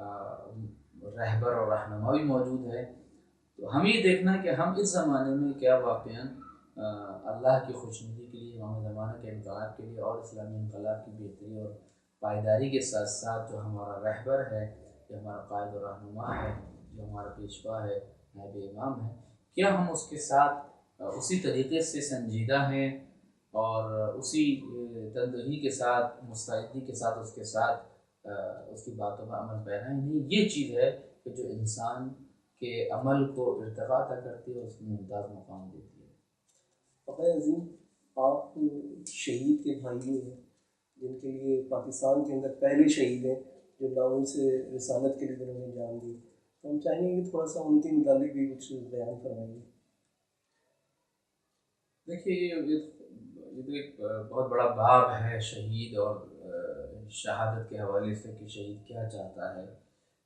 رہبر اور رہنما بھی موجود ہے. تو ہم یہ دیکھنا کہ ہم اس زمانے میں کیا واقعاً اللہ کی خوشنودی کے لیے، امام زمانہ کے انقلاب کے لیے اور اسلامی انقلاب کی بہتری اور پائیداری کے ساتھ ساتھ جو ہمارا رہبر ہے، جو ہمارا قائد و رہنما ہے، جو ہمارا پیشوا ہے، نائب امام ہے، کیا ہم اس کے ساتھ اسی طریقے سے سنجیدہ ہیں اور اسی تندہی کے ساتھ، مستعدی کے ساتھ اس کی باتوں کا عمل پیرا ہے. نہیں، یہ چیز ہے کہ جو انسان کے عمل کو ارتقا عطا کرتی ہے، اس کو ممتاز مقام دیتی ہے. فقیر عظیم، آپ شہید کے بھائی ہیں جن کے لیے پاکستان کے اندر پہلے شہید ہیں جو نام سے رسالت کے لیے انہوں نے جان دی، تو ہم چاہیں گے کہ تھوڑا سا ان کے متعلق بھی کچھ بیان فرمائیے. دیکھیے، یہ تو ایک بہت بڑا باب ہے شہید اور شہادت کے حوالے سے کہ شہید کیا چاہتا ہے.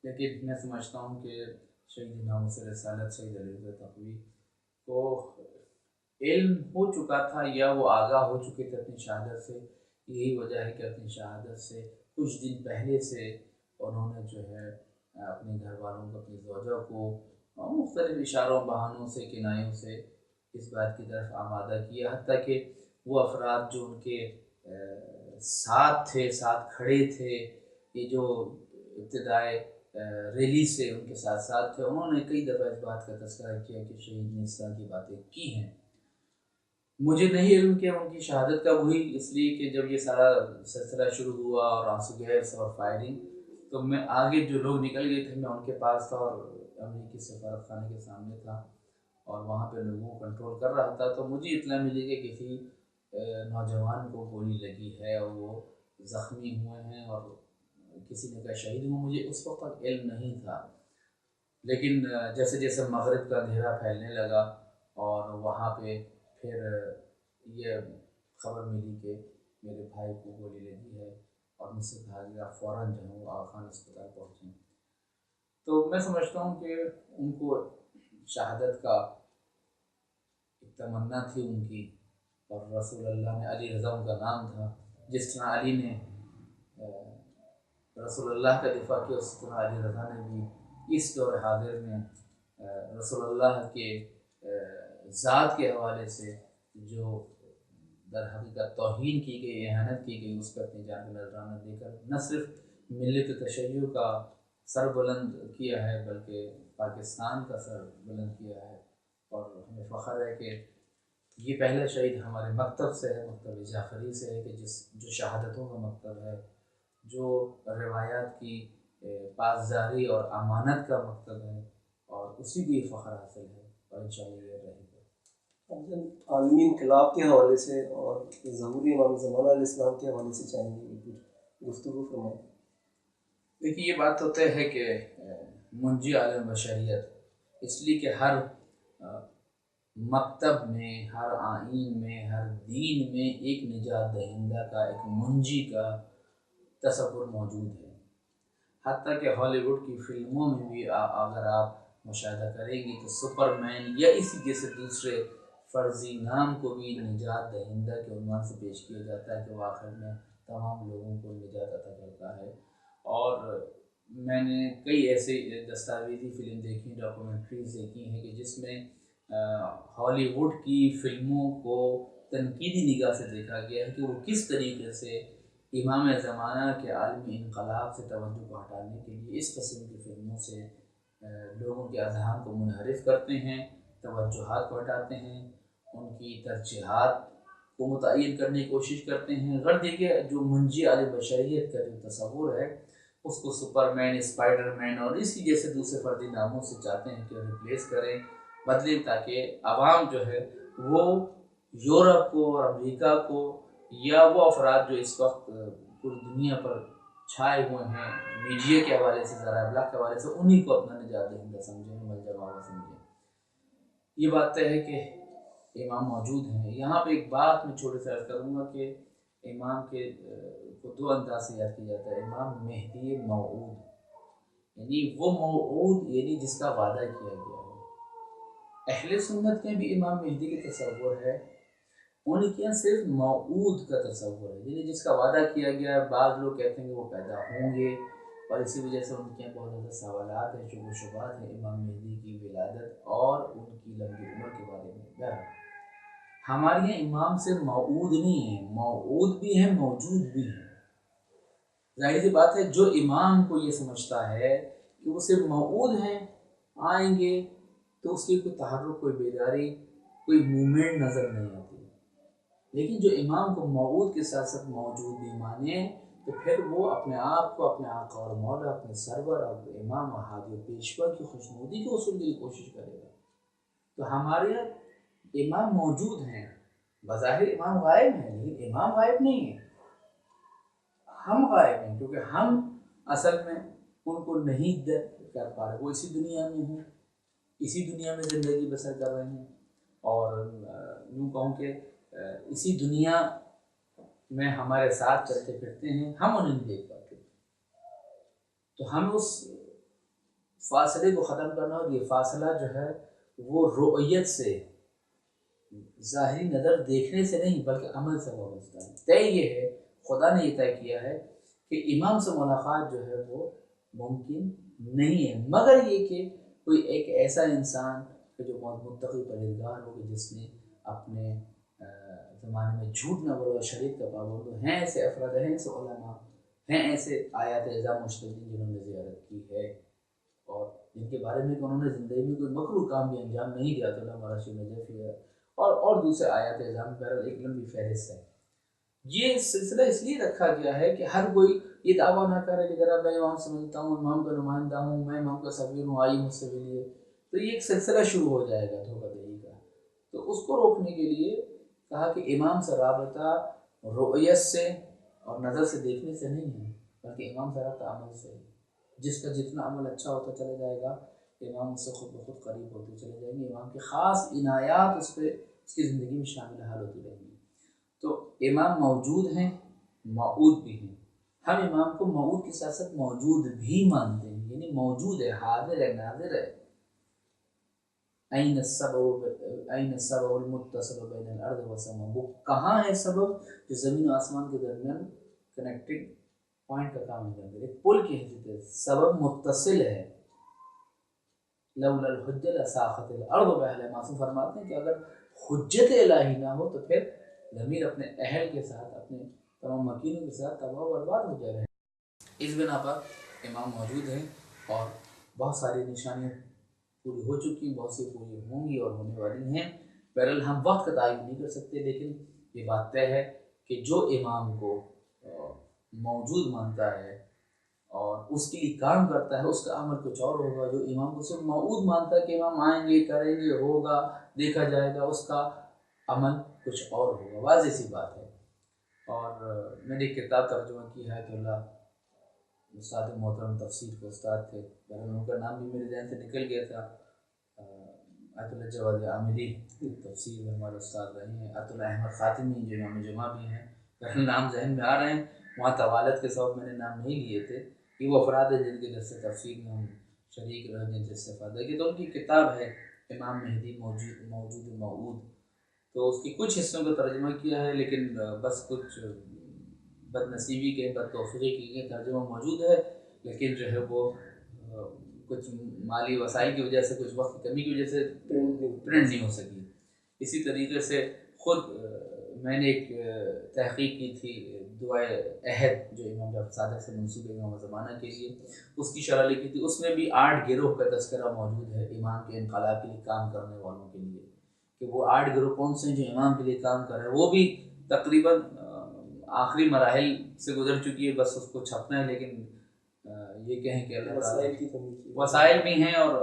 لیکن میں سمجھتا ہوں کہ شہید نام سے رسالت، شہید علی تقوی کو علم ہو چکا تھا یا وہ آگاہ ہو چکے تھے اپنی شہادت سے. یہی وجہ ہے کہ اپنی شہادت سے کچھ دن پہلے سے انہوں نے جو ہے اپنے گھر والوں کو، اپنی زوجہ کو مختلف اشاروں، بہانوں سے، کنایوں سے اس بات کی طرف آمادہ کیا، حتیٰ کہ وہ افراد جو ان کے ساتھ تھے، ساتھ کھڑے تھے، یہ جو ابتدائے ریلی سے ان کے ساتھ ساتھ تھے، انہوں نے کئی دفعہ اس بات کا تذکرہ کیا کہ شہید نے اس طرح کی باتیں کی ہیں. مجھے نہیں علم کہ ان کی شہادت کب ہوئی، اس لیے کہ جب یہ سارا سلسلہ شروع ہوا اور آنسو گیس اور فائرنگ، تو میں آگے جو لوگ نکل گئے تھے میں ان کے پاس تھا اور امریکی سفارت خانے کے سامنے تھا اور وہاں پہ لوگوں کو کنٹرول کر رہا تھا. تو مجھے اطلاع ملی کہ کسی نوجوان کو گولی لگی ہے اور وہ زخمی ہوئے ہیں اور کسی نے کہا شہید ہوں. مجھے اس وقت تک علم نہیں تھا، لیکن جیسے جیسے مغرب کا اندھیرا پھیلنے لگا اور وہاں پہ پھر یہ خبر ملی کہ میرے بھائی کو گولی لگی ہے اور مجھ سے کہا گیا فوراً جو ہے وہ آغا خان اسپتال پہنچیں. تو میں سمجھتا ہوں کہ ان کو شہادت کا ایک تمنا تھی ان کی، اور رسول اللہ نے، علی رضا ان کا نام تھا، جس طرح علی نے رسول اللہ کا دفاع کیا، اس طرح علی رضا نے بھی اس دور حاضر میں رسول اللہ کے ذات کے حوالے سے جو در حقیقت توہین کی گئی، اہانت کی گئی، اس پر اپنی جان کا نذرانہ دے کر نہ صرف ملت تشیع کا سر بلند کیا ہے بلکہ پاکستان کا سر بلند کیا ہے. اور ہمیں فخر ہے کہ یہ پہلا شہید ہمارے مکتب سے ہے، مکتب جعفری سے ہے، کہ جو شہادتوں کا مکتب ہے، جو روایات کی پاسداری اور امانت کا مکتب ہے، اور اسی کو یہ فخر حاصل ہے اور انشاءاللہ یہ رہے گا. عالمی انقلاب کے حوالے سے اور ظہور امام زمانہ علیہ السلام کے حوالے سے چاہیں گے کچھ گفتگو فرمائیں. دیکھیے، یہ بات تو طے ہے کہ منجی عالم بشریت، اس لیے کہ ہر مکتب میں، ہر آئین میں، ہر دین میں ایک نجات دہندہ کا، ایک منجی کا تصور موجود ہے. حتیٰ کہ ہالی ووڈ کی فلموں میں بھی اگر آپ مشاہدہ کریں گے تو سپر مین یا اسی جیسے دوسرے فرضی نام کو بھی نجات دہندہ کے عنوان سے پیش کیا جاتا ہے کہ وہ آخر میں تمام لوگوں کو نجات عطا کرتا ہے. اور میں نے کئی ایسے دستاویزی فلم دیکھی، ڈاکومنٹریز دیکھی ہیں کہ جس میں ہالی ووڈ کی فلموں کو تنقیدی نگاہ سے دیکھا گیا ہے کہ وہ کس طریقے سے امام زمانہ کے عالمی انقلاب سے توجہ کو ہٹانے کے لیے اس قسم کی فلموں سے لوگوں کے اذہان کو منحرف کرتے ہیں، توجہات کو ہٹاتے ہیں، ان کی ترجیحات کو متعین کرنے کی کوشش کرتے ہیں. غرض یہ کہ جو منجی عالم بشریت کا جو تصور ہے اس کو سپر مین، اسپائڈر مین اور اسی جیسے دوسرے فردی ناموں سے چاہتے ہیں کہ ریپلیس کریں، بدلیں، تاکہ عوام جو ہے وہ یورپ کو اور امریکہ کو یا وہ افراد جو اس وقت پوری دنیا پر چھائے ہوئے ہیں میڈیا کے حوالے سے، ذرائع ابلاغ کے حوالے سے، انہی کو اپنا نجات دہندہ سمجھیں، ملجا بابا سمجھیں. یہ بات طے ہے کہ امام موجود ہیں. یہاں پہ ایک بات میں چھوٹے سے عرض کروں گا کہ امام کے کو دو انداز سے یاد کیا جاتا ہے. امام مہدی موعود، یعنی وہ موعود یعنی جس کا وعدہ کیا گیا ہے. اہل سنت کے بھی امام مہدی کے تصور ہے، ان کے صرف موعود کا تصور ہے، یعنی جس کا وعدہ کیا گیا ہے. بعض لوگ کہتے ہیں کہ وہ پیدا ہوں گے، اور اسی وجہ سے ان کے بہت زیادہ سوالات ہیں، شبہ و شبہات ہیں امام مہدی کی ولادت اور ان کی لمبی عمر کے بارے میں۔ بہرحال ہمارے یہاں امام سے موعود نہیں ہے، موعود بھی ہیں موجود بھی ہیں۔ ظاہر سی بات ہے جو امام کو یہ سمجھتا ہے کہ وہ صرف موعود ہیں، آئیں گے، تو اس کی کوئی تحرک، کوئی بیداری، کوئی موومنٹ نظر نہیں آتی۔ لیکن جو امام کو موعود کے ساتھ ساتھ موجود بھی مانے تو پھر وہ اپنے آپ کو اپنے آقا اور مولا، اپنے سرور اور امام اور ہادی و پیشوا کی خوشنودی کے حصول کی کوشش کرے گا۔ تو ہمارے یہاں امام موجود ہیں، بظاہر امام غائب ہیں، لیکن امام غائب نہیں ہے، ہم غائب ہیں، کیونکہ ہم اصل میں ان کو نہیں کر پا رہے۔ وہ اسی دنیا میں ہیں، اسی دنیا میں زندگی بسر کر رہے ہیں، اور یوں کہوں کہ اسی دنیا میں ہمارے ساتھ چلتے پھرتے ہیں، ہم انہیں نہیں دیکھ پاتے۔ تو ہم اس فاصلے کو ختم کرنا، اور یہ فاصلہ جو ہے وہ رؤیت سے، ظاہری نظر دیکھنے سے نہیں بلکہ عمل سے وابستہ ہے۔ طے یہ ہے، خدا نے یہ طے کیا ہے کہ امام سے ملاقات جو ہے وہ ممکن نہیں ہے، مگر یہ کہ کوئی ایک ایسا انسان کہ جو بہت متقی پرہیزگار ہو، کہ جس نے اپنے زمانے میں جھوٹ نہ بولو، شریعت کا پابند ہو۔ ہیں ایسے افراد، ہیں ایسے علماء، ہیں ایسے آیات اعظام مجتہدین جنہوں نے زیارت کی ہے، اور جن کے بارے میں کہ انہوں نے زندگی میں کوئی مکروہ کام بھی انجام نہیں دیا، تو علامہ رشید نجفی ہے اور دوسرے آیات اعظام پر ایک لمبی فہرست ہے۔ یہ سلسلہ اس لیے رکھا گیا ہے کہ ہر کوئی یہ دعویٰ نہ کرے کہ ذرا میں امام سمجھتا ہوں، امام کا نمائندہ ہوں، میں امام کا سفیر ہوں، آئی مجھ سے ملیے، تو یہ ایک سلسلہ شروع ہو جائے گا دھوکہ دہی کا۔ تو اس کو روکنے کے لیے کہا کہ امام سے رابطہ رؤیت سے اور نظر سے دیکھنے سے نہیں ہے، بلکہ امام سے رابطہ عمل سے ہے۔ جس کا جتنا عمل اچھا ہوتا چلا جائے گا، امام اس سے خود بخود قریب ہوتے چلے جائیں گے، امام کی خاص عنایات اس پہ اس کی زندگی میں شامل حال ہوتی رہیں گی۔ تو امام موجود ہیں، موعود بھی ہیں۔ ہم امام کو موعود کے ساتھ ساتھ موجود بھی مانتے ہیں، یعنی موجود ہے، حاضر ہے، ناظر ہے۔ این السبب المتصل بین الارض والسماء، وہ کہاں ہے سبب جو زمین و آسمان کے درمیان کنیکٹنگ پوائنٹ کا کام ہے، ایک پل کی حیثیت ہے، سبب متصل ہے۔ لولا الحجۃ لساخت الارض باہلہا، معصوم فرماتے ہیں کہ اگر حجت الہی نہ ہو تو پھر زمین اپنے اہل کے ساتھ، اپنے تمام مکینوں کے ساتھ تباہ و برباد ہو جائے گا۔ اس بنا پر امام موجود ہیں، اور بہت ساری نشانیاں پوری ہو چکی ہیں، بہت سی پوری ہوں گی اور ہونے والی ہیں۔ بہرحال ہم وقت کا تعین نہیں کر سکتے، لیکن یہ بات طے ہے کہ جو امام کو موجود مانتا ہے اور اس کے لیے کام کرتا ہے، اس کا عمل کچھ اور ہوگا۔ جو امام کو صرف موعود مانتا ہے کہ امام آئیں گے، کریں گے، ہوگا، دیکھا جائے گا، اس کا عمل کچھ اور ہوگا، واضح سی بات ہے۔ اور میں نے ایک کتاب ترجمہ کی ہے، تو اللہ استاد محترم تفسیر کے استاد تھے، ان کا نام بھی میرے ذہن سے نکل گیا تھا، آیت اللہ جواد عاملی تفسیر میں ہمارے استاد رہے ہیں، آیت اللہ احمد خاتمی جو امام جمعہ بھی ہیں، نام ذہن میں آ رہے ہیں، وہاں طوالت کے سبب میں نے نام نہیں لیے تھے، کہ وہ افراد ہیں جن کے درس تفسیر میں ہم شریک رہے، جن سے استفادہ کی۔ تو ان کی کتاب ہے امام مہدی موجود موعود، تو اس کی کچھ حصوں کا ترجمہ کیا ہے، لیکن بس کچھ بد نصیبی کے، بد توفیقی کے ترجمہ موجود ہے، لیکن جو ہے وہ کچھ مالی وسائل کی وجہ سے، کچھ وقت کی کمی کی وجہ سے پرنٹ نہیں ہو سکی۔ اسی طریقے سے خود میں نے ایک تحقیق کی تھی، دعائے عہد جو امام جعفر صادق سے منسوب ہے امام زمانہ کے لیے، اس کی شرح لکھی تھی۔ اس میں بھی 8 گروہ کا تذکرہ موجود ہے امام کے انقلاب کے لیے کام کرنے والوں کے لیے، کہ وہ 8 گروہ کون سے ہیں جو امام کے لیے کام کر رہے ہیں۔ وہ بھی تقریباً آخری مراحل سے گزر چکی ہے، بس اس کو چھپنا ہے، لیکن یہ کہیں کہ اللہ تعالیٰ وسائل بھی ہیں، اور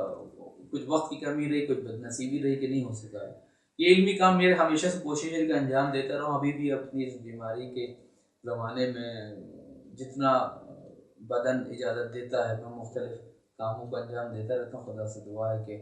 کچھ وقت کی کمی رہی، کچھ بد نصیبی رہی کہ نہیں ہو سکا ہے۔ یہ علمی کام میرے ہمیشہ سے کوشش ہے کہ انجام دیتا رہوں، ابھی بھی اپنی اس بیماری کے زمانے میں جتنا بدن اجازت دیتا ہے میں مختلف کاموں کو انجام دیتا رہتا ہوں۔ خدا سے دعا ہے کہ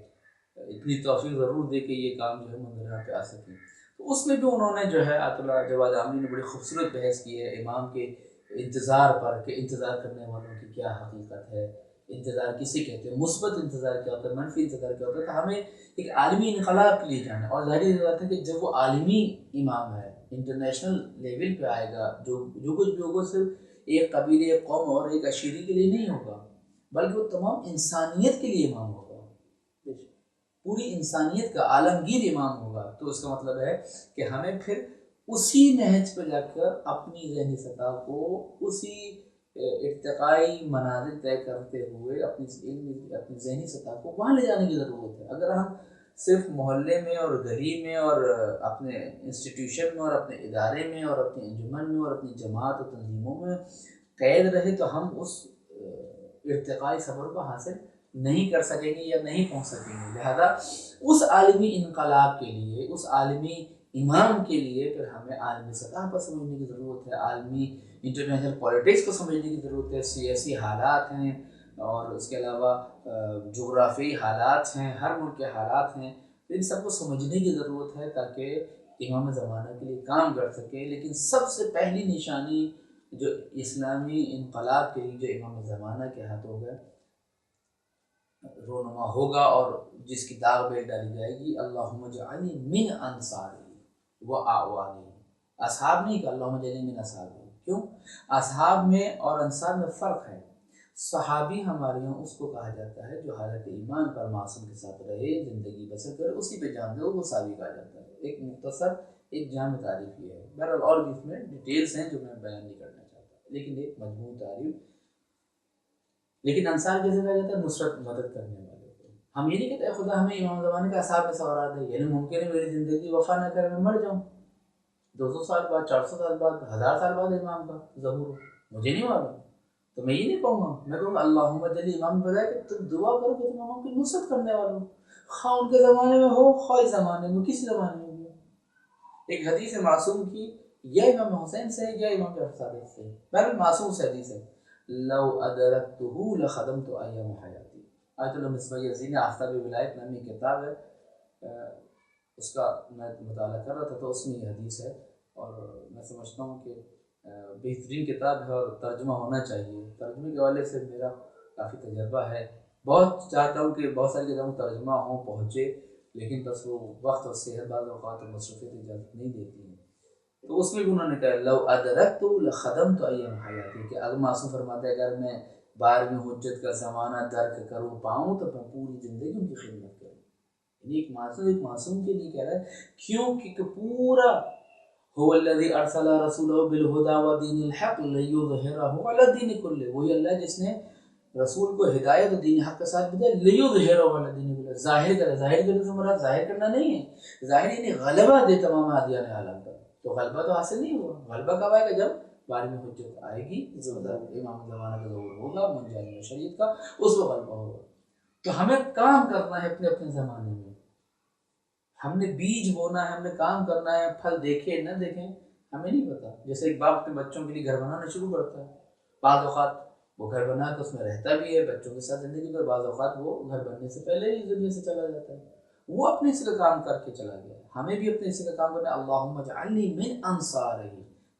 اتنی توفیق ضرور دے کہ یہ کام جو ہے منظر پہ آ سکیں۔ تو اس میں بھی انہوں نے جو ہے آیت اللہ جواد عاملی نے بڑی خوبصورت بحث کی ہے امام کے انتظار پر، کہ انتظار کرنے والوں کی کیا حقیقت ہے، انتظار کسے کہتے ہیں، مثبت انتظار کیا ہوتا ہے، منفی انتظار کیا ہوتا ہے۔ تو ہمیں ایک عالمی انقلاب کے لیے جانا ہے، اور ظاہری بات ہے کہ جب وہ عالمی امام ہے، انٹرنیشنل لیول پہ آئے گا، جو کچھ بھی ہوگا صرف ایک قبیلے، ایک قوم اور ایک عشیرے کے لیے نہیں ہوگا، بلکہ وہ تمام انسانیت کے لیے امام ہوگا، پوری انسانیت کا عالمگیر امام ہوگا۔ تو اس کا مطلب ہے کہ ہمیں پھر اسی نہج پہ جا کر اپنی ذہنی سطح کو اسی ارتقائی منازل طے کرتے ہوئے اپنی ذہنی سطح کو وہاں لے جانے کی ضرورت ہے۔ اگر ہم صرف محلے میں اور گلی میں اور اپنے انسٹیٹیوشن میں اور اپنے ادارے میں اور اپنے انجمن میں اور اپنی جماعت اور تنظیموں میں قید رہے تو ہم اس ارتقائی سفر کو حاصل نہیں کر سکیں گے یا نہیں پہنچ سکیں گے۔ لہذا اس عالمی انقلاب کے لیے، اس عالمی امام کے لیے پھر ہمیں عالمی سطح پر سمجھنے کی ضرورت ہے، عالمی انٹرنیشنل پولیٹکس کو سمجھنے کی ضرورت ہے، سیاسی حالات ہیں اور اس کے علاوہ جغرافیائی حالات ہیں، ہر ملک کے حالات ہیں، ان سب کو سمجھنے کی ضرورت ہے تاکہ امام زمانہ کے لیے کام کر سکے۔ لیکن سب سے پہلی نشانی جو اسلامی انقلاب کے لیے جو امام زمانہ کے ہاتھوں گئے رونما ہوگا اور جس کی داغ بیل ڈالی جائے گی، اللہم اجعلنی من انصاری و اعوانی، اصحاب نہیں کہ اللہم اجعلنی من اصحابی۔ کیوں؟ اصحاب میں اور انصار میں فرق ہے۔ صحابی ہمارے یہاں اس کو کہا جاتا ہے جو حالت ایمان پر معصوم کے ساتھ رہے، زندگی بسر کرے، اسی پہ جان دے، وہ صحابی کہا جاتا ہے۔ ایک مختصر ایک جامع تعریف یہ ہے، بہرحال اور بھی اس میں ڈیٹیلز ہیں جو میں بیان نہیں کرنا چاہتا، لیکن ایک مجموعی تعریف۔ لیکن انصار کیسے کہا جاتا ہے؟ نصرت، مدد کرنے والے کو۔ ہم یہ نہیں کہتے خدا ہمیں امام زمانے کا اصحاب میں سوارا دے، یعنی ممکن ہے میری زندگی وفا نہ کرے، میں مر جاؤں 200 سال بعد، 400 سال بعد، 1000 سال بعد امام کا ظہور ہو، مجھے نہیں معلوم، تو میں یہ نہیں کہوں گا، میں کہوں گا اللہم جلی امام بجائے کہ تم دعا کرو کہ تم امام کی نصرت کرنے والے ہو، خواہ ان کے زمانے میں ہو خواہ اس زمانے میں، کسی زمانے میں بھی۔ ایک حدیث معصوم کی یا امام حسین سے یا امام جعفر صادق سے، بہرحال معصوم سے حدیث ہے، لو ادرکتہ لخدمت ایام حیاتی۔ آیت اللہ مصباح یزین آفتاب ولایت نامی کتاب ہے، اس کا میں مطالعہ کر رہا تھا تو اس میں یہ حدیث ہے، اور میں سمجھتا ہوں کہ بہترین کتاب ہے اور ترجمہ ہونا چاہیے۔ ترجمے کے حوالے سے میرا کافی تجربہ ہے، بہت چاہتا ہوں کہ بہت ساری کتابوں ترجمہ ہوں، پہنچے، لیکن بس وہ وقت اور صحت بعض اوقات اور مصروفیت اجازت نہیں دیتی ہیں۔ تو اس میں بھی انہوں نے کہا لو ادرکت لخدمت ایام حیاتی، کہ اگر معصوم فرماتے ہیں اگر میں 12ویں حجت کا زمانہ درک کروں پاؤں تو میں پوری زندگی ان کی خدمت کروں۔ یعنی ایک معصوم کے لیے کہہ رہا ہے، کیوں کہ پورا هو الذی ارسل رسولہ بالہدی ودین الحق لیظہرہ علی الدین کلہ، وہی اللہ جس نے رسول کو ہدایت اور دین حق کے ساتھ بھیجا، لیظہرہ علی الدین کلہ، ظاہر کرے۔ ظاہر کرنے سے مراد ظاہر کرنا نہیں ہے، ظاہر یعنی غلبہ دے تمام ادیان عالم پر۔ تو غلبہ تو حاصل نہیں ہوا، غلبہ کب آئے گا؟ جب 12ویں حجت آئے گی، امام زمانہ کا ظہور ہوگا، منجان شریعت کا، اس وقت غلبہ ہوگا۔ تو ہمیں کام کرنا ہے اپنے اپنے زمانے میں، ہم نے بیج بونا ہے، ہم نے کام کرنا ہے، پھل دیکھے نہ دیکھیں ہمیں نہیں پتا۔ جیسے ایک باپ اپنے بچوں کے لیے گھر بنانا شروع کرتا ہے، بعض اوقات وہ گھر بنا کے اس میں رہتا بھی ہے بچوں کے ساتھ زندگی پر، بعض اوقات وہ گھر بننے سے پہلے ہی دنیا سے چلا جاتا ہے، وہ اپنے حصے کا کام کر کے چلا گیا۔ ہمیں بھی اپنے حصے کا کام کرنا ہے، اللہم اجعلنی من انصارہ۔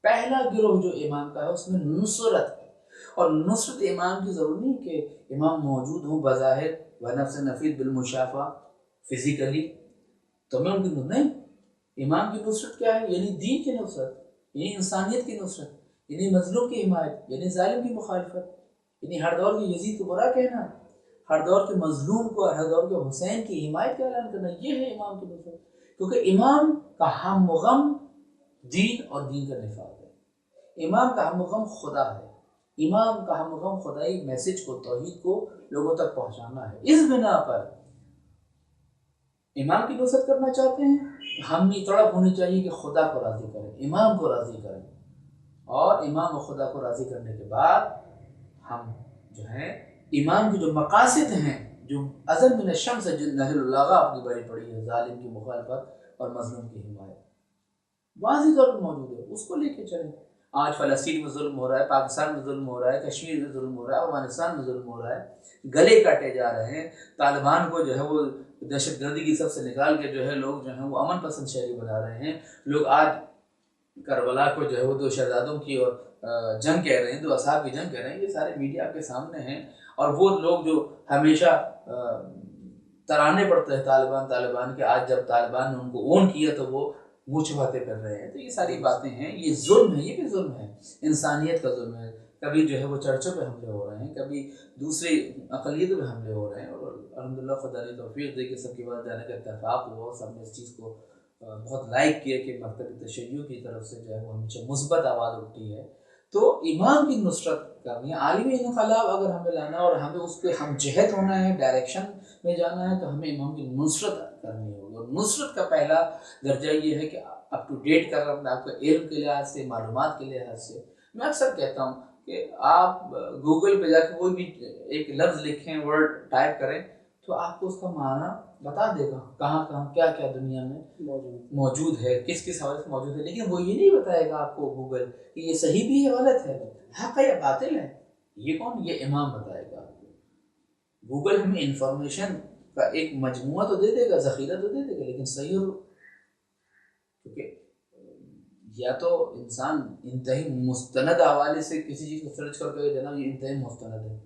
پہلا گروہ جو امام کا ہے اس میں نصرت ہے، اور نصرت امام کی ضروری نہیں کہ امام موجود ہوں بظاہر ونفس نفید بالمشافہ فزیکلی تو میں ان کی نہیں۔ امام کی نصرت کیا ہے؟ یعنی دین کی نصرت، یعنی انسانیت کی نصرت، یعنی مظلوم کی حمایت، یعنی ظالم کی مخالفت، یعنی ہر دور کے یزید کو برا کہنا، ہر دور کے مظلوم کو، ہر دور کے حسین کی حمایت کا اعلان کرنا، یہ ہے امام کی نصرت۔ کیونکہ امام کا ہم غم دین اور دین کا نفاذ ہے، امام کا ہم غم خدا ہے، امام کا ہم غم خدائی میسج کو، توحید کو لوگوں تک پہنچانا ہے۔ اس بنا پر امام کی نصرت کرنا چاہتے ہیں، ہم یہ تڑپ ہونی چاہیے کہ خدا کو راضی کریں، امام کو راضی کریں، اور امام و خدا کو راضی کرنے کے بعد ہم جو ہیں امام کی جو مقاصد ہیں، جو ازل من الشمس نہج البلاغہ اپنی بڑی پڑی ہے، ظالم کی مخالفت اور مظلوم کی حمایت واضح طور پر موجود ہے، اس کو لے کے چلیں۔ آج فلسطین میں ظلم ہو رہا ہے، پاکستان میں ظلم ہو رہا ہے، کشمیر میں ظلم ہو رہا ہے، افغانستان میں ظلم ہو رہا ہے، گلے کاٹے جا رہے ہیں، طالبان کو جو ہے وہ دہشت گردی کی سب سے نکال کے جو ہے لوگ جو ہیں وہ امن پسند شہری بنا رہے ہیں، لوگ آج کربلا کو جو ہے وہ 2 شہزادوں کی اور جنگ کہہ رہے ہیں، 2 اصحاب کی جنگ کہہ رہے ہیں، یہ سارے میڈیا کے سامنے ہیں، اور وہ لوگ جو ہمیشہ ترانے پڑتے ہیں طالبان کے، آج جب طالبان نے ان کو اون کیا تو وہ منہ چھپاتے کر رہے ہیں۔ تو یہ ساری باتیں ہیں، یہ ظلم ہے، یہ بھی ظلم ہے، انسانیت کا ظلم ہے، کبھی جو ہے وہ چرچوں پہ حملے ہو رہے ہیں، کبھی دوسری اقلیتوں پہ حملے ہو رہے ہیں، اور الحمدللہ خدا نے توفیق دے کہ سب کے بعد جانے کا اتفاق ہوا اور سب نے اس چیز کو بہت لائک کیا کہ مکتب تشیع کی طرف سے جو ہے وہ ہمیشہ مثبت آواز اٹھتی ہے۔ تو امام کی نصرت کرنی ہے، عالمی انقلاب اگر ہمیں لانا ہے اور ہمیں اس پہ ہم جہت ہونا ہے، ڈائریکشن میں جانا ہے، تو ہمیں امام کی نصرت کرنی ہوگی، اور نصرت کا پہلا درجہ یہ ہے کہ اپ ٹو ڈیٹ کرنا اپنے آپ کو علم کے لحاظ سے، معلومات کے لحاظ سے۔ میں اکثر کہتا ہوں کہ آپ گوگل پہ جا کے کوئی بھی ایک لفظ لکھیں، ورڈ ٹائپ کریں، تو آپ کو اس کا معنی بتا دے گا کہاں کہاں کیا کیا دنیا میں موجود ہے، کس کس حوالے سے موجود ہے، لیکن وہ یہ نہیں بتائے گا آپ کو گوگل کہ یہ صحیح بھی ہے، غلط ہے، حق ہے یا باطل ہے۔ یہ کون؟ یہ امام بتائے گا آپ کو۔ گوگل ہمیں انفارمیشن کا ایک مجموعہ تو دے دے گا، ذخیرہ تو دے دے گا، لیکن صحیح اور کیونکہ یا تو انسان انتہائی مستند حوالے سے کسی چیز کو سرچ کر کے جناب یہ انتہائی مستند ہے،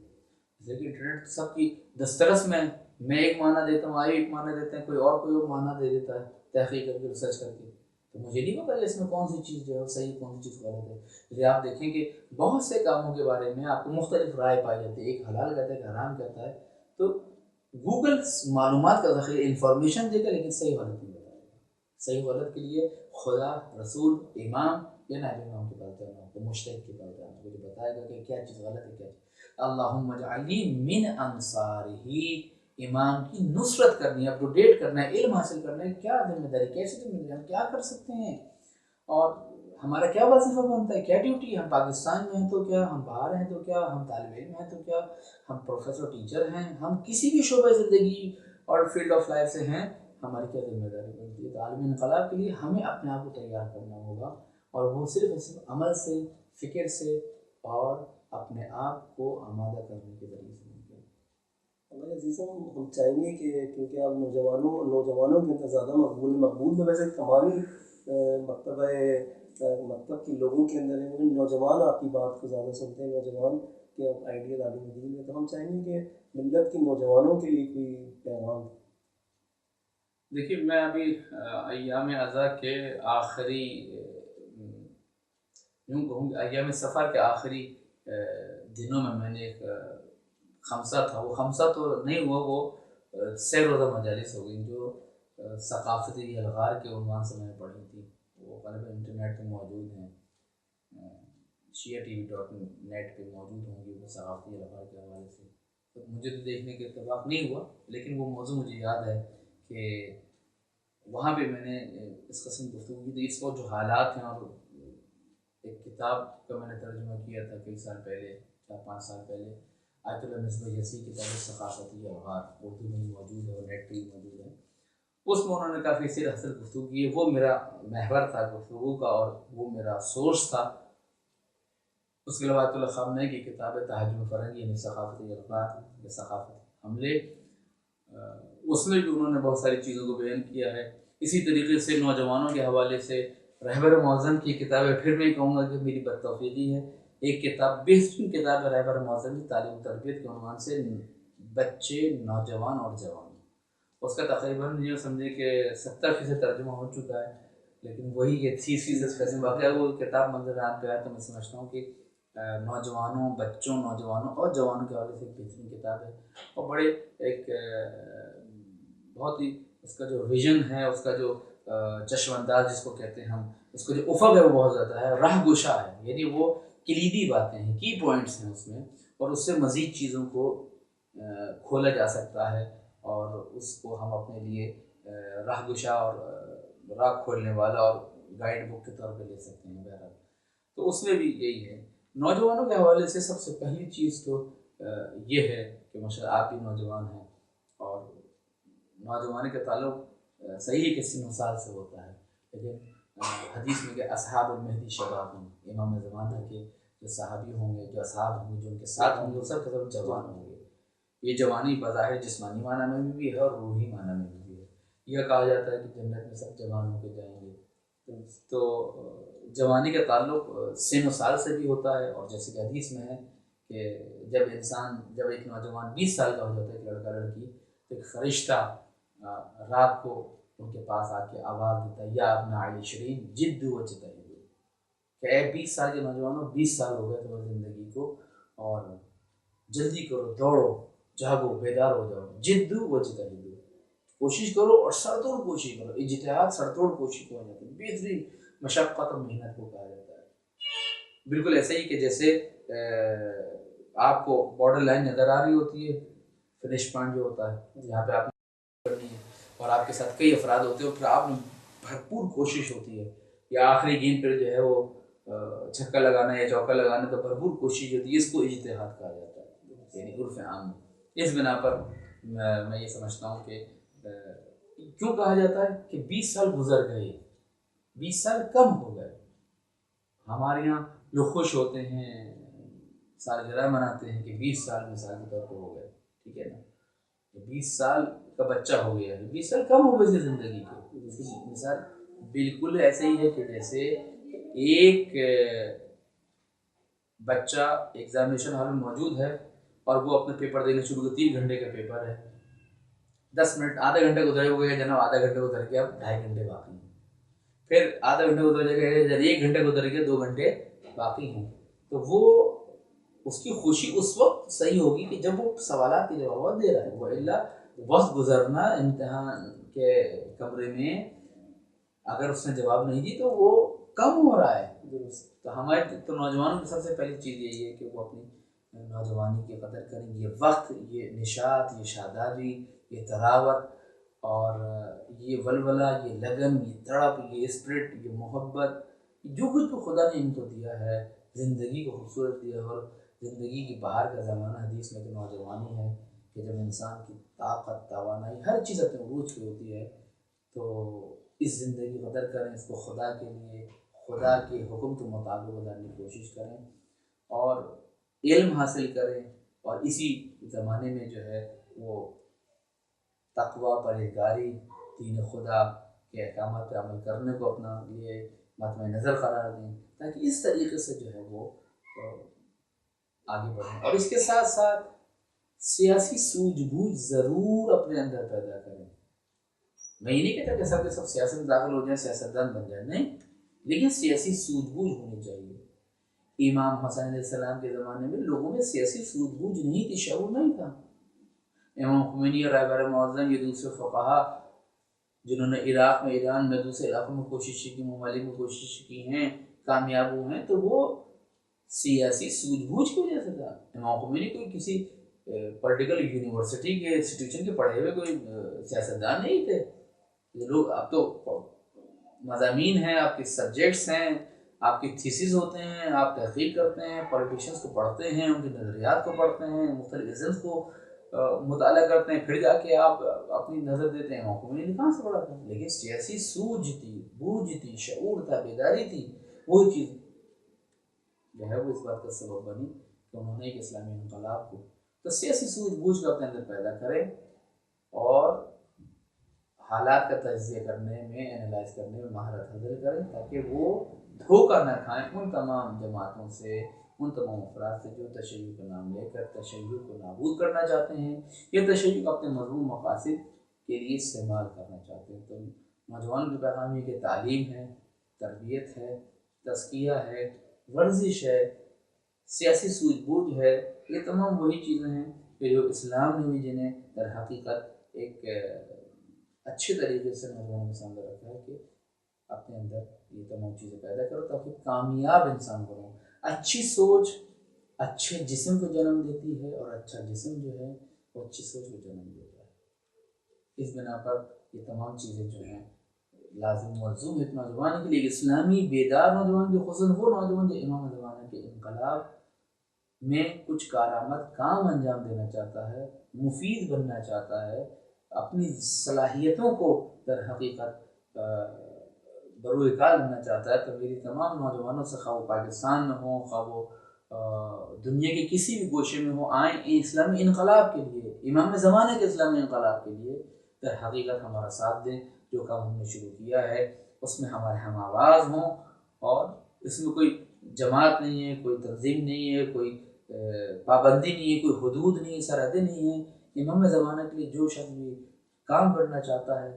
لیکن انٹرنیٹ سب کی دسترس میں ایک معنی دیتا ہوں، آئے ایک معنی دیتے ہیں، کوئی اور معنی دے دیتا ہے تحقیق کر کے، ریسرچ کر کے، تو مجھے نہیں پتا کہ اس میں کون سی چیز جو ہے صحیح، کون سی چیز غلط ہے۔ جیسے آپ دیکھیں کہ بہت سے کاموں کے بارے میں آپ کو مختلف رائے پائی جاتی ہے، ایک حلال کہتا ہے، ایک حرام کہتا ہے، تو گوگل معلومات کا ذخیرہ انفارمیشن دے گا، لیکن صحیح غلط نہیں بتائے گا۔ صحیح غلط کے لیے خدا، رسول، امام یا نائب امام کے پاس جانا ہوگا، مجتہد کے پاس جانا ہوگا، جو بتائے گا کہ کیا چیز غلط ہے، کیا چیز۔ اللہم اجعلنی من انصارہ، امام کی نصرت کرنی ہے، اپ ٹو ڈیٹ کرنا ہے، علم حاصل کرنا ہے، کیا ذمہ داری، کیسے ذمہ داری، ہم کیا کر سکتے ہیں، اور ہمارا کیا وظیفہ بنتا ہے، کیا ڈیوٹی ہے، ہم پاکستان میں ہیں تو کیا، ہم باہر ہیں تو کیا، ہم طالب علم ہیں تو کیا، ہم پروفیسر ٹیچر ہیں، ہم کسی بھی شعبہ زندگی اور فیلڈ آف لائف سے ہیں، ہماری کیا ذمہ داری بنتی ہے۔ تو عالمی انقلاب کے لیے ہمیں اپنے آپ کو تیار کرنا ہوگا، اور وہ صرف عمل سے، فکر سے، اور اپنے آپ کو آمادہ کرنے کے ذریعے سے ممکن ہے۔ ہمارے عزیزوں، ہم چاہیں گے کہ کیونکہ آپ نوجوانوں کے اندر زیادہ مقبول تو ویسے تمامی مکتب کے لوگوں کے اندر ہے، نوجوان آپ کی بات کو زیادہ سنتے ہیں، نوجوان کے آئیڈیل عالم دین ہے، تو ہم چاہیں گے کہ ملت کے نوجوانوں کے لیے کوئی پیغام۔ دیکھیے، میں ابھی ایام اعضا کے آخری، یوں کہوں کہ ایام سفر کے آخری دنوں میں نے ایک خمسہ تھا، وہ خمسہ تو نہیں ہوا، وہ 6 روزہ مجالس ہو گئی، جو ثقافتی الغار کے عنوان سے میں نے پڑھی تھی، وہ غالباً انٹرنیٹ پہ موجود ہیں، ShiaTV.net پہ موجود ہوں گی، وہ ثقافتی الغار کے حوالے سے، تو مجھے تو دیکھنے کے اتفاق نہیں ہوا، لیکن وہ موضوع مجھے یاد ہے کہ وہاں پہ میں نے اس قسم کی گفتگو کی تھی۔ اس وقت جو حالات ہیں، اور ایک کتاب کا میں نے ترجمہ کیا تھا کئی سال پہلے، 4-5 سال پہلے، آیت اللہ مصباح یسی کتاب ثقافتی الغار، اردو میں موجود ہے اور نیٹ پہ بھی موجود ہے، اس میں انہوں نے کافی سیر حاصل گفتگو کی ہے، وہ میرا محور تھا گفتگو کا، اور وہ میرا سورس تھا۔ اس کے علاوہ آیت اللہ خامنہ کی کتاب ہے تہاجم فرنگی، یعنی ثقافتی الغار یا ثقافتی حملے، اس میں بھی انہوں نے بہت ساری چیزوں کو بیان کیا ہے۔ اسی طریقے سے نوجوانوں کے حوالے سے رہبر معظم کی کتاب ہے، پھر میں کہوں گا کہ میری بدتوفیقی ہے، ایک کتاب بہترین کتاب ہے رہبر معظم کی تعلیم و تربیت کے عنوان سے، بچے، نوجوان اور جوان، اس کا تقریباً یہ سمجھے کہ 70% ترجمہ ہو چکا ہے، لیکن وہی کہ 30% باقی ہے۔ وہ کتاب منظر عام پہ آئے تو میں سمجھتا ہوں کہ نوجوانوں، بچوں، نوجوانوں اور جوانوں کے حوالے سے ایک بہترین کتاب ہے، اور بڑے ایک بہت ہی اس کا جو ویژن ہے، اس کا جو چشم انداز جس کو کہتے ہیں ہم، اس کا جو افق ہے وہ بہت زیادہ ہے، راہ گشا ہے، یعنی وہ کلیدی باتیں ہیں، کی پوائنٹس ہیں اس میں، اور اس سے مزید چیزوں کو کھولا جا سکتا ہے، اور اس کو ہم اپنے لیے راہ گشا اور راہ کھولنے والا اور گائیڈ بک کے طور پہ لے سکتے ہیں۔ بہرحال تو اس میں بھی یہی ہے۔ نوجوانوں کے حوالے سے سب سے پہلی چیز تو یہ ہے کہ ماشاء اللہ آپ بھی نوجوان ہیں، اور نوجوانی کا تعلق صحیح کسی مثال سے ہوتا ہے، لیکن حدیث میں کہ اصحاب المہدی شباب ہیں، امام زمانہ کے جو صحابی ہوں گے، جو اصحاب ہوں گے، جو ان کے ساتھ ہوں گے، وہ سب کے سب جوان ہوں گے۔ یہ جوانی بظاہر جسمانی معنی میں بھی ہے اور روحی معنی میں بھی ہے۔ یہ کہا جاتا ہے کہ جنت میں سب جوان ہو کے جائیں گے، تو جوانی کا تعلق سن و سال سے بھی ہوتا ہے، اور جیسے کہ حدیث میں ہے کہ جب ایک نوجوان 20 سال کا ہو جاتا ہے، ایک لڑکا لڑکی، تو ایک فرشتہ رات کو ان کے پاس آ کے آواز دیتا ہے، یا ابن علی شرین جد و جتہد، کہ اے 20 سال کے نوجوانوں، 20 سال ہو گئے تمہاری زندگی کو، اور جلدی کرو، دوڑو، جاگو، بیدار ہو جاؤ، جدو و جتہدو، کوشش کرو اور سرتوڑ کوشش کرو. اجتہاد سرتوڑ کوشش کو جاتا ہے، بہترین مشقت اور محنت کو کہا جاتا ہے. بالکل ایسے ہی کہ جیسے آپ کو بارڈر لائن نظر آ رہی ہوتی ہے، فنش پوائنٹ جو ہوتا ہے جہاں پہ آپ کرنی ہے، اور آپ کے ساتھ کئی افراد ہوتے ہیں، پھر آپ نے بھرپور کوشش ہوتی ہے، یا آخری گیند پر جو ہے وہ چھکا لگانا یا چوکا لگانا، تو بھرپور کوشش ہوتی ہے. اس کو اجتہاد کہا جاتا ہے، یعنی عرف عام میں. اس بنا پر میں یہ سمجھتا ہوں کہ کیوں کہا جاتا ہے کہ 20 سال گزر گئے، 20 سال کم ہو گئے. ہمارے یہاں لوگ خوش ہوتے ہیں، سالگرہ مناتے ہیں کہ 20 سال مثال کے طور پر ہو گئے، ٹھیک ہے نا، 20 سال کا بچہ ہو گیا ہے، 20 سال کم ہو گئے زندگی کے. اس کی مثال بالکل ایسے ہی ہے کہ جیسے ایک بچہ ایگزامینیشن ہال میں موجود ہے اور وہ اپنے پیپر دینا شروع کر، 3 گھنٹے کا پیپر ہے، 10 منٹ آدھا گھنٹے گزرے ہوئے جناب، آدھا گھنٹے گزر کے اب 2.5 گھنٹے باقی ہیں. پھر آدھا گھنٹے گزر گئے، 1 گھنٹے گزر کے 2 گھنٹے باقی ہیں. تو وہ اس کی خوشی اس وقت صحیح ہوگی کہ جب وہ سوالات کے جوابات دے رہا ہے. وہ اللہ وقت گزرنا امتحان کے کمرے میں اگر اس نے جواب نہیں دی تو وہ کم ہو رہا ہے. تو ہمارے تو نوجوانوں کی سب سے پہلی چیز یہی ہے کہ وہ اپنی نوجوانی کی قدر کریں. یہ وقت، یہ نشاط، یہ شادابی، یہ تراوت، اور یہ ولولہ، یہ لگن، یہ تڑپ، یہ اسپرٹ، یہ محبت، جو کچھ تو خدا نے ان کو دیا ہے، زندگی کو خوبصورت دیا ہے. اور زندگی کی بہار کا زمانہ حدیث میں تو نوجوانی ہے کہ جب انسان کی طاقت، توانائی، ہر چیز اپنے عروج پہ ہوتی ہے. تو اس زندگی کی قدر کریں، اس کو خدا کے لیے، خدا کے حکم کے مطابق گزارنے کی کوشش کریں، اور علم حاصل کریں، اور اسی زمانے میں جو ہے وہ تقویٰ، پرہیزگاری، دین خدا کے احکامات پہ عمل کرنے کو اپنا لیے مطمع نظر قرار دیں، تاکہ اس طریقے سے جو ہے وہ آگے بڑھیں. اور اس کے ساتھ ساتھ سیاسی سوجھ بوجھ ضرور اپنے اندر پیدا کریں. میں یہ نہیں کہتا کہ سب کے سب سیاست میں داخل ہو جائیں، سیاستدان بن جائیں، نہیں، لیکن سیاسی سوجھ بوجھ ہونی چاہیے. امام حسن علیہ السلام کے زمانے میں لوگوں میں سیاسی سوجھ بوجھ نہیں تھی، شعور نہیں تھا. امام خمینی اور رہبر معظم، یہ دوسرے فقہا جنہوں نے عراق میں، ایران میں، دوسرے علاقوں میں کوشش کی، ممالک میں کوشش کی ہیں، کامیاب ہوئے ہیں، تو وہ سیاسی سوجھ بوجھ کی وجہ سے تھا. امام خمینی کوئی کسی پولیٹیکل یونیورسٹی کے انسٹیٹیوشن کے پڑھے ہوئے کوئی سیاستدان نہیں تھے. یہ لوگ اب تو مضامین ہیں، آپ کے سبجیکٹس ہیں، آپ کی تھیسز ہوتے ہیں، آپ تحقیق کرتے ہیں، پولیٹیشنس کو پڑھتے ہیں، ان کے نظریات کو پڑھتے ہیں، مختلف ازمز کو مطالعہ کرتے ہیں، پھر جا کے آپ اپنی نظر دیتے ہیں. موقع میں کہاں سے پڑھا تھا، لیکن سیاسی سوجھ تھی، بوجھ تھی، شعور تھا، بیداری تھی. وہی چیز جو ہے وہ اس بات کا سبب بنی کہ انہوں نے ایک اسلامی انقلاب کو. تو سیاسی سوجھ بوجھ کو اپنے اندر پیدا کریں، اور حالات کا تجزیہ کرنے میں، انالائز کرنے میں مہارت حاصل کریں، تاکہ وہ دھوکہ نہ کھائیں ان تمام جماعتوں سے، ان تمام افراد سے جو تشیع کا نام لے کر تشیع کو نابود کرنا چاہتے ہیں، یا تشیع کو اپنے مذموم مقاصد کے لیے استعمال کرنا چاہتے ہیں. تو نوجوانوں کی پیغام یہ کہ تعلیم ہے، تربیت ہے، تزکیہ ہے، ورزش ہے، سیاسی سوجھ بوجھ ہے، یہ تمام وہی چیزیں ہیں کہ جو اسلام نے بھی جنہیں در حقیقت ایک اچھے طریقے سے نوجوانوں کے سامنے رکھا ہے کہ اپنے اندر یہ تمام چیزیں پیدا کرو تاکہ کامیاب انسان بنو. اچھی سوچ اچھے جسم کو جنم دیتی ہے، اور اچھا جسم جو ہے وہ اچھی سوچ کو جنم دیتا ہے. اس بنا پر یہ تمام چیزیں جو ہیں لازم ملزوم ایک نوجوان کے لیے، اسلامی بیدار نوجوان کے، خصوصاً وہ نوجوان جو امام زمانہ کے انقلاب میں کچھ کارآمد کام انجام دینا چاہتا ہے، مفید بننا چاہتا ہے، اپنی صلاحیتوں کو در حقیقت بروئے کار بننا چاہتا ہے. تو میری تمام نوجوانوں سے، خواہ وہ پاکستان میں ہوں، خواہ وہ دنیا کے کسی بھی گوشے میں ہوں، آئیں اسلامی انقلاب کے لیے، امام زمانے کے اسلامی انقلاب کے لیے در حقیقت ہمارا ساتھ دیں. جو کام ہم نے شروع کیا ہے اس میں ہمارے ہم آواز ہوں، اور اس میں کوئی جماعت نہیں ہے، کوئی تنظیم نہیں ہے، کوئی پابندی نہیں ہے، کوئی حدود نہیں ہے، سرحدیں نہیں ہیں. امام زمانہ کے لیے جو شخص بھی کام کرنا چاہتا ہے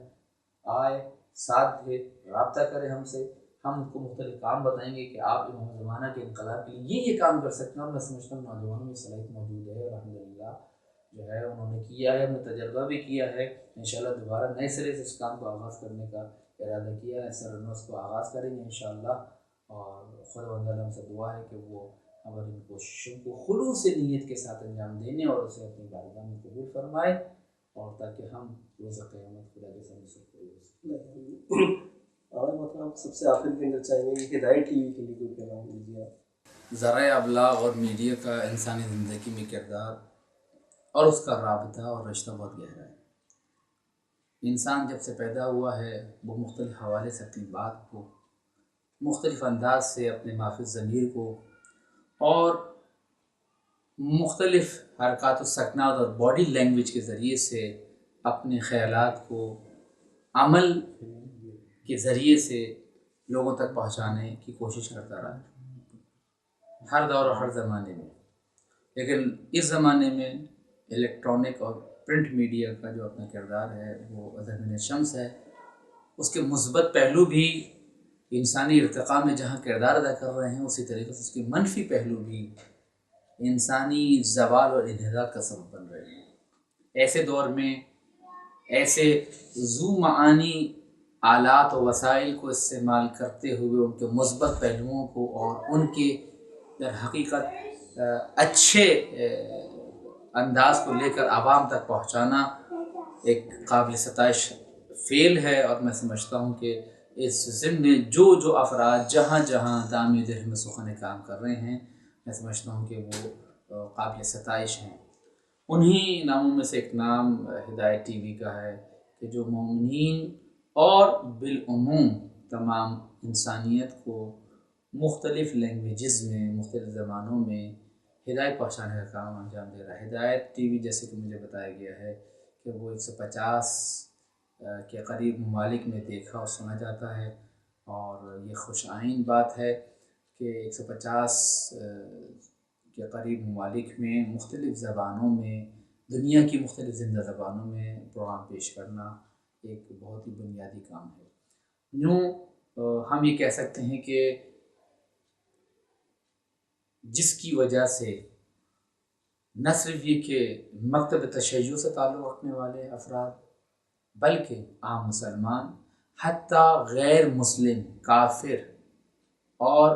آئے، ساتھ دے، رابطہ کرے ہم سے. ہم ان کو مختلف کام بتائیں گے کہ آپ امام زمانہ کے انقلاب کے لیے یہ کام کر سکتے ہیں، اور میں سمجھتا ہوں نوجوانوں میں صلاحیت موجود ہے، الحمدللہ جو ہے انہوں نے کیا ہے، انہوں نے تجربہ بھی کیا ہے، انشاءاللہ دوبارہ نئے سرے سے اس کام کو آغاز کرنے کا ارادہ کیا ہے، سر اس کو آغاز کریں گے انشاءاللہ، اور خداوند تعالیٰ ہم سے دعا ہے کہ وہ ہماری ان کوششوں کو خلوص نیت کے ساتھ انجام دینے اور اسے اپنی بارگاہ میں قبول فرمائے، اور تاکہ ہم روز قیامت خدا کے سامنے سرخرو ہو سکیں۔ اور مطلب سب سے آخر کے اندر چاہیں گے کہ ہدایت ٹی وی کے لیے کوئی پیغام دیجیے آپ۔ ذرائع ابلاغ اور میڈیا کا انسانی زندگی میں کردار اور اس کا رابطہ اور رشتہ بہت گہرا ہے۔ انسان جب سے پیدا ہوا ہے وہ مختلف حوالے سے اپنی بات کو مختلف انداز سے اپنے مافی ضمیر کو اور مختلف حرکات و سکنات اور باڈی لینگویج کے ذریعے سے اپنے خیالات کو عمل کے ذریعے سے لوگوں تک پہنچانے کی کوشش کرتا رہا ہے، ہر دور اور ہر زمانے میں۔ لیکن اس زمانے میں الیکٹرانک اور پرنٹ میڈیا کا جو اپنا کردار ہے وہ ضمن شمس ہے، اس کے مثبت پہلو بھی انسانی ارتقاء میں جہاں کردار ادا کر رہے ہیں، اسی طریقے سے اس کے منفی پہلو بھی انسانی زوال اور انحطاط کا سبب بن رہے ہیں۔ ایسے دور میں ایسے ذو معانی آلات و وسائل کو استعمال کرتے ہوئے ان کے مثبت پہلوؤں کو اور ان کے در حقیقت اچھے انداز کو لے کر عوام تک پہنچانا ایک قابل ستائش فعل ہے، اور میں سمجھتا ہوں کہ اس ضمن میں جو افراد جہاں جہاں دام درہم سخن کام کر رہے ہیں، میں سمجھتا ہوں کہ وہ قابل ستائش ہیں۔ انہی ناموں میں سے ایک نام ہدایت ٹی وی کا ہے کہ جو مومنین اور بالعموم تمام انسانیت کو مختلف لینگویجز میں مختلف زبانوں میں ہدایت پہنچانے کا کام انجام دے رہا ہے۔ ہدایت ٹی وی جیسے کہ مجھے بتایا گیا ہے کہ وہ 150 کے قریب ممالک میں دیکھا اور سنا جاتا ہے، اور یہ خوش آئین بات ہے کہ 150 کے قریب ممالک میں مختلف زبانوں میں، دنیا کی مختلف زندہ زبانوں میں پروگرام پیش کرنا ایک بہت ہی بنیادی کام ہے۔ یوں ہم یہ کہہ سکتے ہیں کہ جس کی وجہ سے نہ صرف یہ کہ مکتب تشیع سے تعلق رکھنے والے افراد بلکہ عام مسلمان، حتیٰ غیر مسلم، کافر اور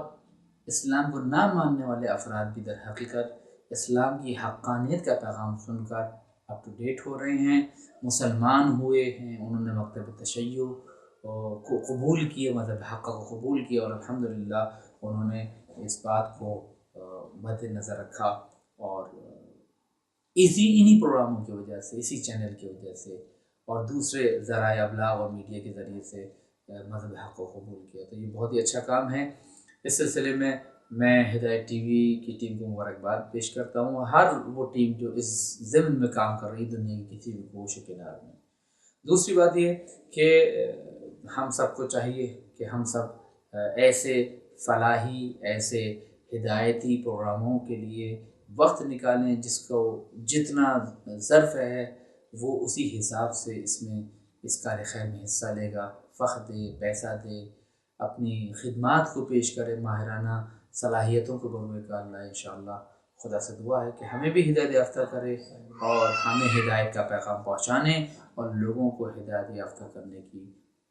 اسلام کو نہ ماننے والے افراد بھی در حقیقت اسلام کی حقانیت کا پیغام سن کر اپ ٹو ڈیٹ ہو رہے ہیں، مسلمان ہوئے ہیں، انہوں نے مکتب تشیع کو قبول کیے، مذہب حق کو قبول کیا، اور الحمدللہ انہوں نے اس بات کو مد نظر رکھا، اور انہی پروگراموں کی وجہ سے، اسی چینل کی وجہ سے اور دوسرے ذرائع ابلاغ اور میڈیا کے ذریعے سے مذہب حق کو قبول کیا۔ تو یہ بہت ہی اچھا کام ہے۔ اس سلسلے میں ہدایت ٹی وی کی ٹیم کو مبارکباد پیش کرتا ہوں، ہر وہ ٹیم جو اس ضمن میں کام کر رہی دنیا کی کسی بھی گوش و کنار میں۔ دوسری بات یہ کہ ہم سب کو چاہیے کہ ہم سب ایسے فلاحی، ایسے ہدایتی پروگراموں کے لیے وقت نکالیں، جس کو جتنا ظرف ہے وہ اسی حساب سے اس کار خیر میں حصہ لے گا، وقت دے، پیسہ دے، اپنی خدمات کو پیش کرے، ماہرانہ صلاحیتوں کو بروئے کار لائے۔ انشاءاللہ خدا سے دعا ہے کہ ہمیں بھی ہدایت یافتہ کرے اور ہمیں ہدایت کا پیغام پہنچانے اور لوگوں کو ہدایت یافتہ کرنے کی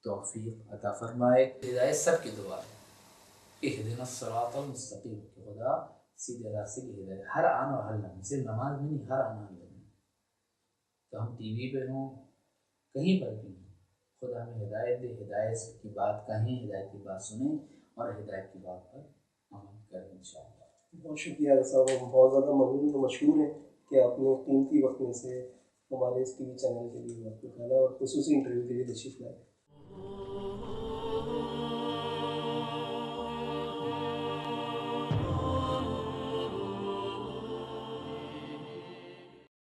توفیق عطا فرمائے۔ ہدایت سب کی دعا ہے، اہدنا الصراط المستقیم، کہ خدا سیدھے راستے کی ہدایت ہر آن اور ہر لمحے، صرف نماز میں نہیں، ہر آن اور لمحے، تو ہم ٹی وی پہ ہوں، کہیں پر بھی ہوں، خدا ہمیں ہدایت دے، ہدایت کی بات کہیں، ہدایت کی بات سنیں اور ہدایت کی بات پر عمل کریں انشاءاللہ۔ بہت شکریہ صاحب، ہم بہت زیادہ ممنون و مشکور ہیں کہ آپ نے قیمتی وقت میں سے ہمارے اس ٹی وی چینل کے لیے وقت نکالا اور خصوصی انٹرویو کے لیے تشریف لائے۔